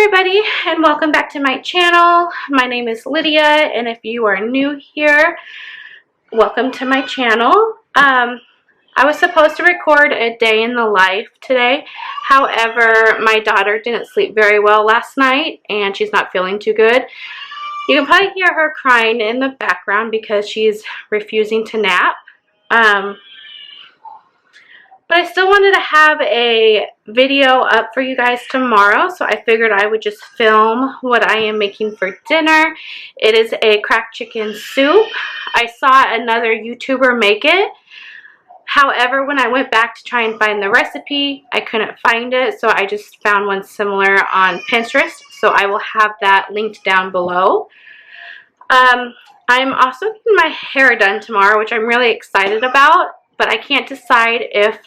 everybody, and welcome back to my channel. My name is Lydia, and if you are new here, welcome to my channel. I was supposed to record a day in the life today. However, my daughter didn't sleep very well last night and she's not feeling too good. You can probably hear her crying in the background because she's refusing to nap. But I still wanted to have a video up for you guys tomorrow, so I figured I would just film what I am making for dinner. It is a cracked chicken soup. I saw another YouTuber make it. However, when I went back to try and find the recipe, I couldn't find it, so I just found one similar on Pinterest. So I will have that linked down below. I'm also getting my hair done tomorrow, which I'm really excited about, but I can't decide if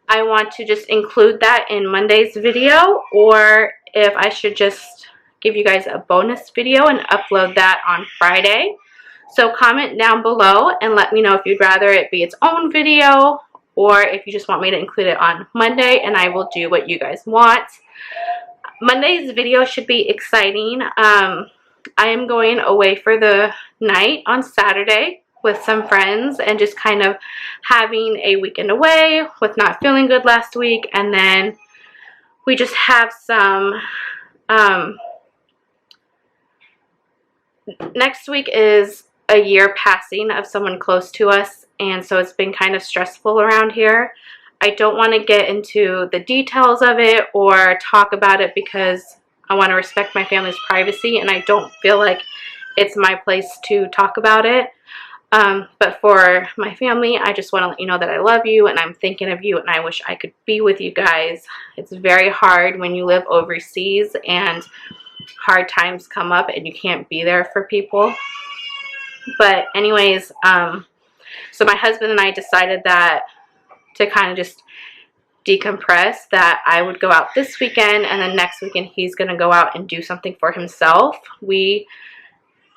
I want to just include that in Monday's video or if I should just give you guys a bonus video and upload that on Friday. So comment down below and let me know if you'd rather it be its own video or if you just want me to include it on Monday, and I will do what you guys want. Monday's video should be exciting. I am going away for the night on Saturday with some friends and just kind of having a weekend away with not feeling good last week, and then we just have some next week is a year passing of someone close to us, and so it's been kind of stressful around here. I don't want to get into the details of it or talk about it because I want to respect my family's privacy, and I don't feel like it's my place to talk about it. But for my family, I just want to let you know that I love you and I'm thinking of you and I wish I could be with you guys. It's very hard when you live overseas and hard times come up and you can't be there for people. But anyways, so my husband and I decided that to kind of just decompress, that I would go out this weekend and then next weekend he's going to go out and do something for himself. We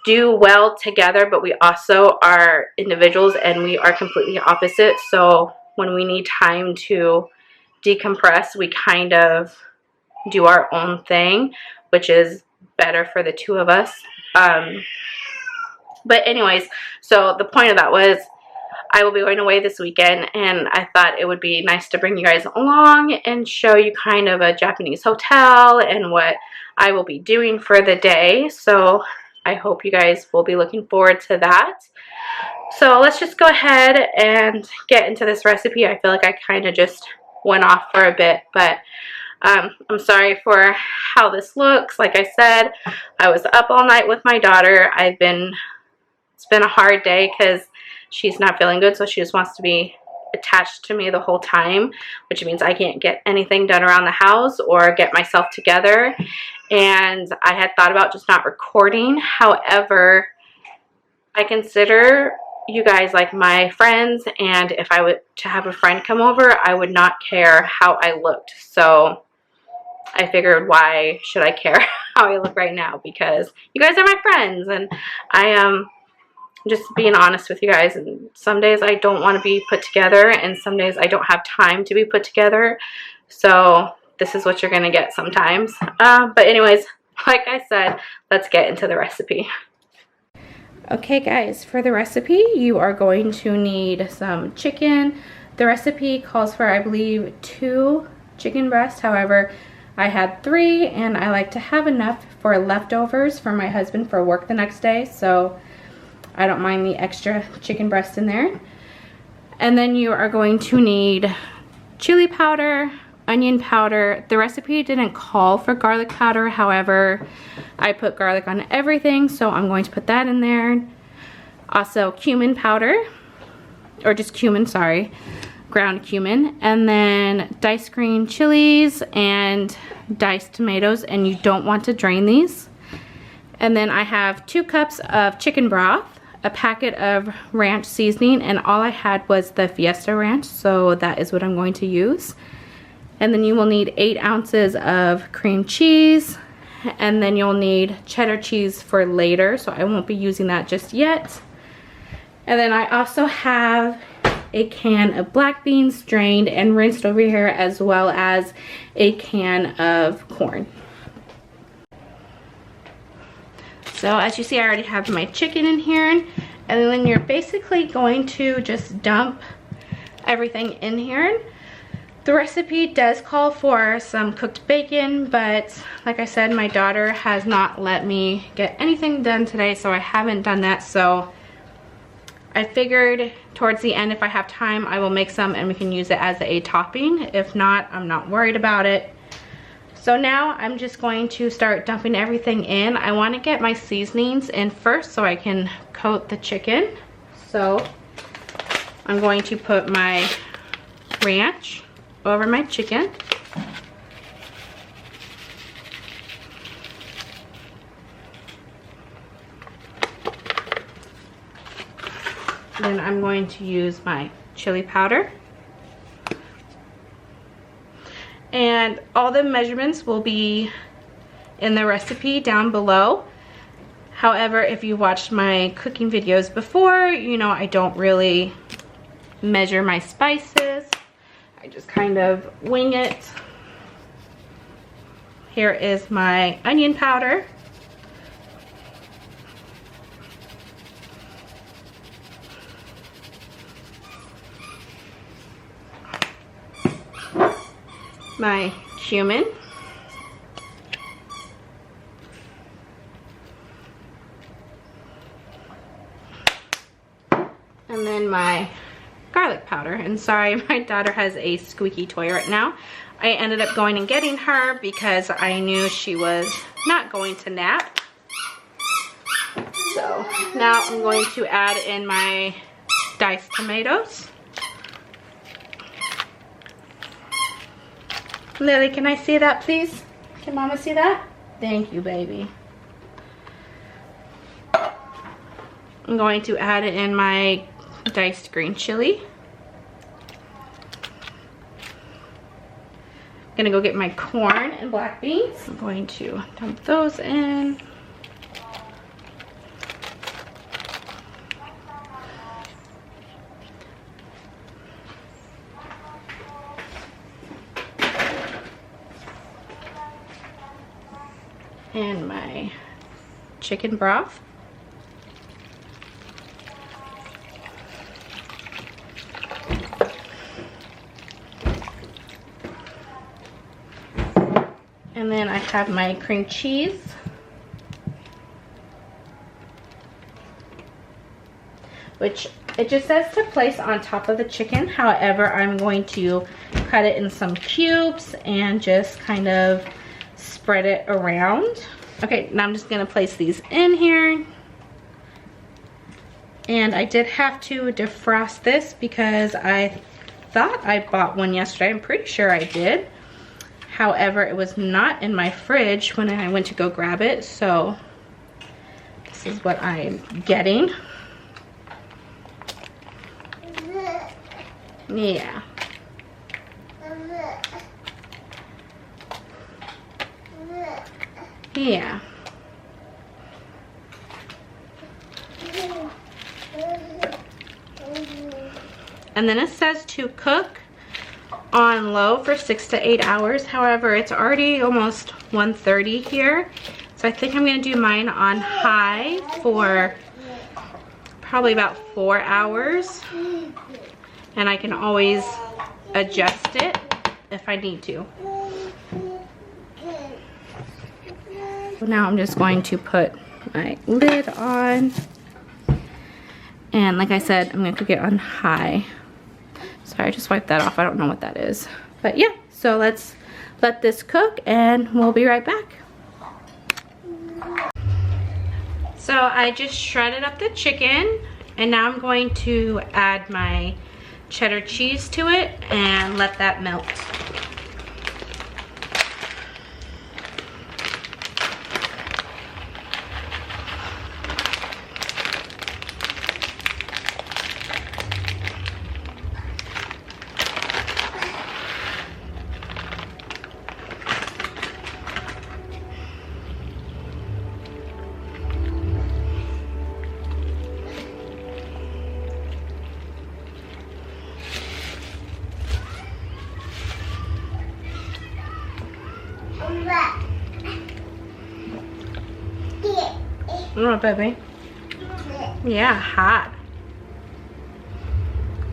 do well together, but we also are individuals and we are completely opposite. So when we need time to decompress, we kind of do our own thing, which is better for the two of us. But anyways, so the point of that was I will be going away this weekend, and I thought it would be nice to bring you guys along and show you kind of a Japanese hotel and what I will be doing for the day. So I hope you guys will be looking forward to that. So let's just go ahead and get into this recipe. I feel like I kind of just went off for a bit, but I'm sorry for how this looks. Like I said, I was up all night with my daughter. It's been a hard day because she's not feeling good, so she just wants to be attached to me the whole time, which means I can't get anything done around the house or get myself together. And I had thought about just not recording. However, I consider you guys like my friends, and if I were to have a friend come over, I would not care how I looked. So I figured, why should I care how I look right now? Because you guys are my friends, and I am just being honest with you guys. And some days I don't want to be put together, and some days I don't have time to be put together. So this is what you're going to get sometimes. But anyways, like I said, let's get into the recipe. Okay guys, for the recipe, you are going to need some chicken. The recipe calls for, I believe, 2 chicken breasts. However, I had 3, and I like to have enough for leftovers for my husband for work the next day. So I don't mind the extra chicken breast in there. And then you are going to need chili powder, onion powder. The recipe didn't call for garlic powder. However, I put garlic on everything, so I'm going to put that in there. Also cumin powder, or just cumin, sorry, ground cumin. And then diced green chilies and diced tomatoes, and you don't want to drain these. And then I have 2 cups of chicken broth, a packet of ranch seasoning, and all I had was the Fiesta Ranch, so that is what I'm going to use. And then you will need 8 ounces of cream cheese, and then you'll need cheddar cheese for later, so I won't be using that just yet. And then I also have a can of black beans drained and rinsed over here, as well as a can of corn. So as you see, I already have my chicken in here, and then you're basically going to just dump everything in here. The recipe does call for some cooked bacon, but like I said, my daughter has not let me get anything done today, so I haven't done that. So I figured towards the end, if I have time, I will make some and we can use it as a topping. If not, I'm not worried about it. So now I'm just going to start dumping everything in. I want to get my seasonings in first so I can coat the chicken. So I'm going to put my ranch over my chicken. Then I'm going to use my chili powder. And all the measurements will be in the recipe down below. However, if you watched my cooking videos before, you know I don't really measure my spices. I just kind of wing it. Here is my onion powder. My cumin. And then my garlic powder. And sorry, my daughter has a squeaky toy right now. I ended up going and getting her because I knew she was not going to nap. So now I'm going to add in my diced tomatoes. Lily, can I see that, please? Can Mama see that? Thank you, baby. I'm going to add in my diced green chili. I'm gonna go get my corn and black beans. I'm going to dump those in. And my chicken broth. And then I have my cream cheese. Which it just says to place on top of the chicken. However, I'm going to cut it in some cubes and just kind of spread it around. Okay, now I'm just gonna place these in here. And I did have to defrost this because I thought I bought one yesterday. I'm pretty sure I did. However, it was not in my fridge when I went to go grab it, so this is what I'm getting. Yeah. Yeah. And then it says to cook on low for 6 to 8 hours. However, it's already almost 1:30 here. So I think I'm gonna do mine on high for probably about 4 hours. And I can always adjust it if I need to. So now I'm just going to put my lid on. And like I said, I'm gonna cook it on high. Sorry, I just wiped that off. I don't know what that is. But yeah, so let's let this cook and we'll be right back. So I just shredded up the chicken and now I'm going to add my cheddar cheese to it and let that melt. Oh, baby. Yeah, hot.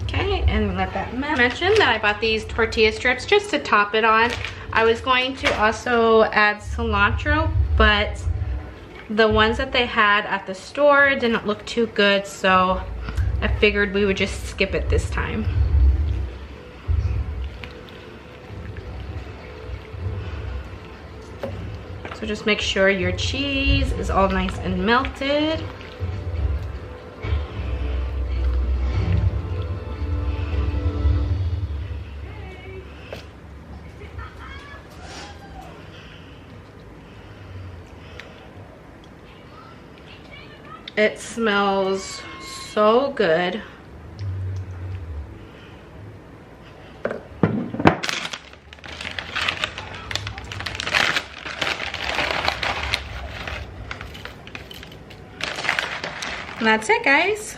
Okay, and let that mention that I bought these tortilla strips just to top it on. I was going to also add cilantro, but the ones that they had at the store didn't look too good, so I figured we would just skip it this time. So just make sure your cheese is all nice and melted. It smells so good. And that's it, guys.